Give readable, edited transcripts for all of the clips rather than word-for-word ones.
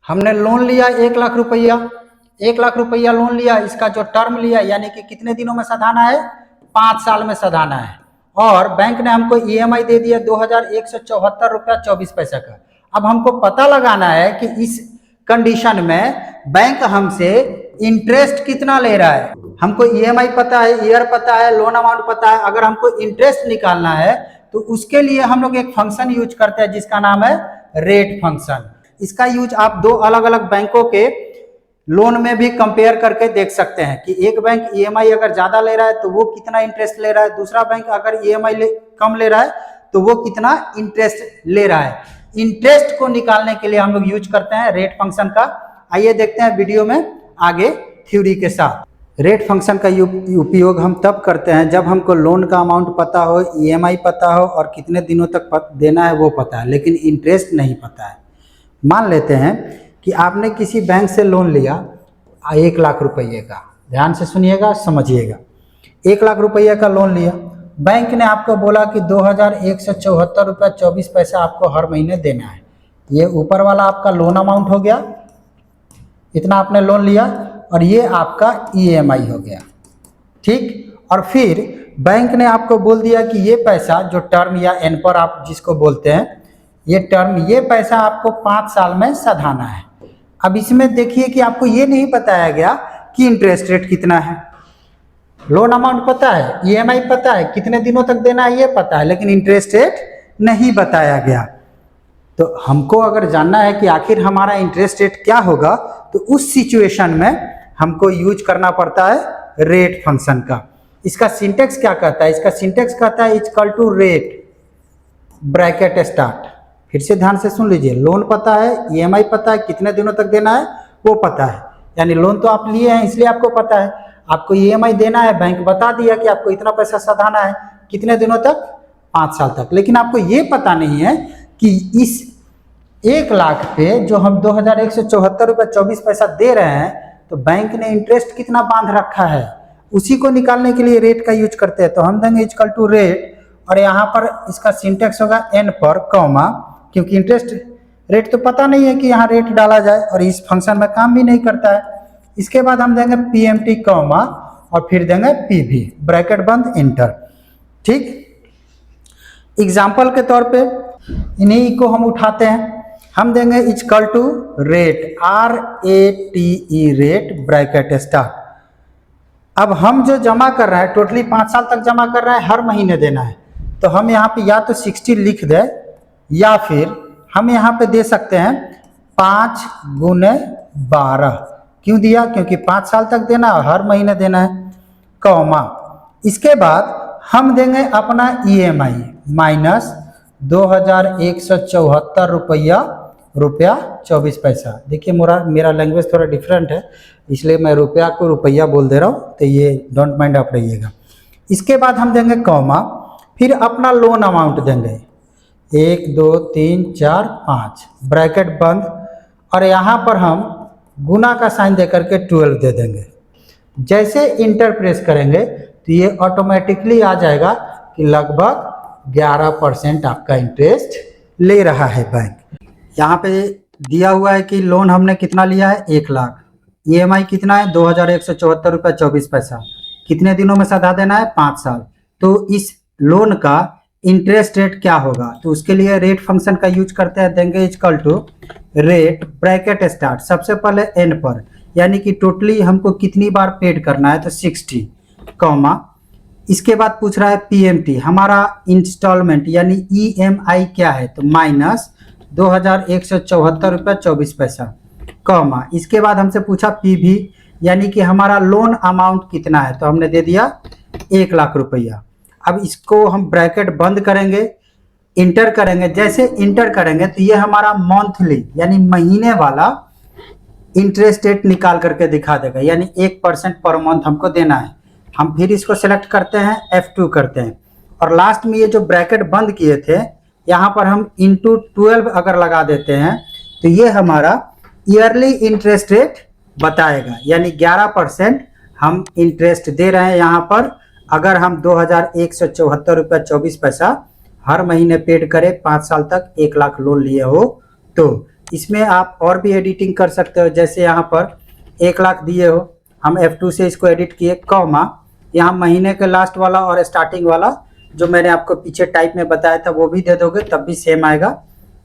हमने लोन लिया 1 लाख रुपया, 1 लाख रुपया लोन लिया। इसका जो टर्म लिया यानी कि कितने दिनों में सधाना है, 5 साल में सधाना है। और बैंक ने हमको ईएमआई दे दिया 2174 रुपया 24 पैसा का। अब हमको पता लगाना है कि इस कंडीशन में बैंक हमसे इंटरेस्ट कितना ले रहा है। हमको ईएमआई पता है, ईयर पता है, लोन अमाउंट पता है। अगर हमको इंटरेस्ट निकालना है तो उसके लिए हम लोग एक फंक्शन यूज करते हैं जिसका नाम है रेट फंक्शन। इसका यूज आप दो अलग अलग बैंकों के लोन में भी कंपेयर करके देख सकते हैं कि एक बैंक ईएमआई अगर ज्यादा ले रहा है तो वो कितना इंटरेस्ट ले रहा है, दूसरा बैंक अगर ईएमआई कम ले रहा है तो वो कितना इंटरेस्ट ले रहा है। इंटरेस्ट को निकालने के लिए हम लोग यूज करते हैं रेट फंक्शन का। आइए देखते हैं वीडियो में आगे थ्योरी के साथ। रेट फंक्शन का उपयोग हम तब करते हैं जब हमको लोन का अमाउंट पता हो, ईएमआई पता हो और कितने दिनों तक देना है वो पता है, लेकिन इंटरेस्ट नहीं पता है। मान लेते हैं कि आपने किसी बैंक से लोन लिया 1 लाख रुपये का। ध्यान से सुनिएगा, समझिएगा। 1 लाख रुपये का लोन लिया, बैंक ने आपको बोला कि 2174 रुपया 24 पैसा आपको हर महीने देना है। ये ऊपर वाला आपका लोन अमाउंट हो गया, इतना आपने लोन लिया, और ये आपका ईएमआई हो गया, ठीक। और फिर बैंक ने आपको बोल दिया कि ये पैसा जो टर्म या एनपर आप जिसको बोलते हैं, ये टर्म, ये पैसा आपको 5 साल में सधाना है। अब इसमें देखिए कि आपको ये नहीं बताया गया कि इंटरेस्ट रेट कितना है। लोन अमाउंट पता है, ईएमआई पता है, कितने दिनों तक देना है ये पता है, लेकिन इंटरेस्ट रेट नहीं बताया गया। तो हमको अगर जानना है कि आखिर हमारा इंटरेस्ट रेट क्या होगा तो उस सिचुएशन में हमको यूज करना पड़ता है रेट फंक्शन का। इसका सिंटेक्स क्या कहता है, इसका सिंटेक्स कहता है equal to rate bracket start. फिर से ध्यान से सुन लीजिए, लोन पता है, ईएमआई पता है, कितने दिनों तक देना है वो पता है। यानी लोन तो आप लिए हैं इसलिए आपको पता है, आपको ईएमआई देना है, बैंक बता दिया कि आपको इतना पैसा सधाना है, कितने दिनों तक, 5 साल तक। लेकिन आपको ये पता नहीं है कि इस 1 लाख पे जो हम 2174 रुपया 24 पैसा दे रहे हैं तो बैंक ने इंटरेस्ट कितना बांध रखा है, उसी को निकालने के लिए रेट का यूज करते हैं। तो हम देंगे इक्वल टू रेट, और यहाँ पर इसका सिंटेक्स होगा एन पर कॉमा, क्योंकि इंटरेस्ट रेट तो पता नहीं है कि यहाँ रेट डाला जाए और इस फंक्शन में काम भी नहीं करता है। इसके बाद हम देंगे पीएमटी कॉमा और फिर देंगे पीवी ब्रैकेट बंद इंटर, ठीक। एग्जाम्पल के तौर पे इन्हीं को हम उठाते हैं, हम देंगे equal to rate RATE rate bracket start. अब हम जो जमा कर रहे हैं टोटली 5 साल तक जमा कर रहे हैं, हर महीने देना है। तो हम यहाँ पे या तो 60 लिख दें या फिर हम यहाँ पे दे सकते हैं 5 गुने 12। क्यों दिया, क्योंकि 5 साल तक देना है, हर महीने देना है, कॉमा। इसके बाद हम देंगे अपना ईएमआई माइनस 2174 रुपया 24 पैसा। देखिए मेरा लैंग्वेज थोड़ा डिफरेंट है इसलिए मैं रुपया को रुपया बोल दे रहा हूँ, तो ये डोंट माइंड आप रहिएगा। इसके बाद हम देंगे कॉमा, फिर अपना लोन अमाउंट देंगे 1 2 3 4 5 ब्रैकेट बंद, और यहाँ पर हम गुना का साइन दे करके 12 दे देंगे। जैसे इंटर प्रेस करेंगे तो ये ऑटोमेटिकली आ जाएगा कि लगभग 11% आपका इंटरेस्ट ले रहा है बैंक। यहाँ पे दिया हुआ है कि लोन हमने कितना लिया है, 1 लाख, ईएमआई कितना है 2174 रुपया 24 पैसा, कितने दिनों में सधा देना है, 5 साल। तो इस लोन का इंटरेस्ट रेट क्या होगा, तो उसके लिए रेट फंक्शन का यूज करते हैं। देंगे equal to rate bracket start, सबसे पहले एन पर, यानी कि टोटली हमको कितनी बार पेड करना है, तो 60 कॉमा। इसके बाद पूछ रहा है पीएमटी, हमारा इंस्टॉलमेंट यानी ईएमआई क्या है, तो माइनस 2174 रुपया 24 पैसा, कॉमा। इसके बाद हमसे पूछा पीवी यानी कि हमारा लोन अमाउंट कितना है, तो हमने दे दिया 1 लाख रुपया। अब इसको हम ब्रैकेट बंद करेंगे, इंटर करेंगे। जैसे इंटर करेंगे तो ये हमारा मंथली यानी महीने वाला इंटरेस्ट रेट निकाल करके दिखा देगा, यानी 1% पर मंथ हमको देना है। हम फिर इसको सेलेक्ट करते हैं, F2 करते हैं, और लास्ट में ये जो ब्रैकेट बंद किए थे यहाँ पर हम इंटू 12 अगर लगा देते हैं तो ये हमारा ईयरली इंटरेस्ट रेट बताएगा, यानी 11% हम इंटरेस्ट दे रहे हैं यहाँ पर। अगर हम 2174 रुपया 24 पैसा हर महीने पेड करें 5 साल तक 1 लाख लोन लिए हो तो इसमें आप और भी एडिटिंग कर सकते हो। जैसे यहाँ पर 1 लाख दिए हो, हम F2 से इसको एडिट किए, कॉमा यहाँ महीने के लास्ट वाला और स्टार्टिंग वाला जो मैंने आपको पीछे टाइप में बताया था वो भी दे दोगे तब भी सेम आएगा।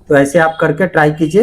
तो ऐसे आप करके ट्राई कीजिए।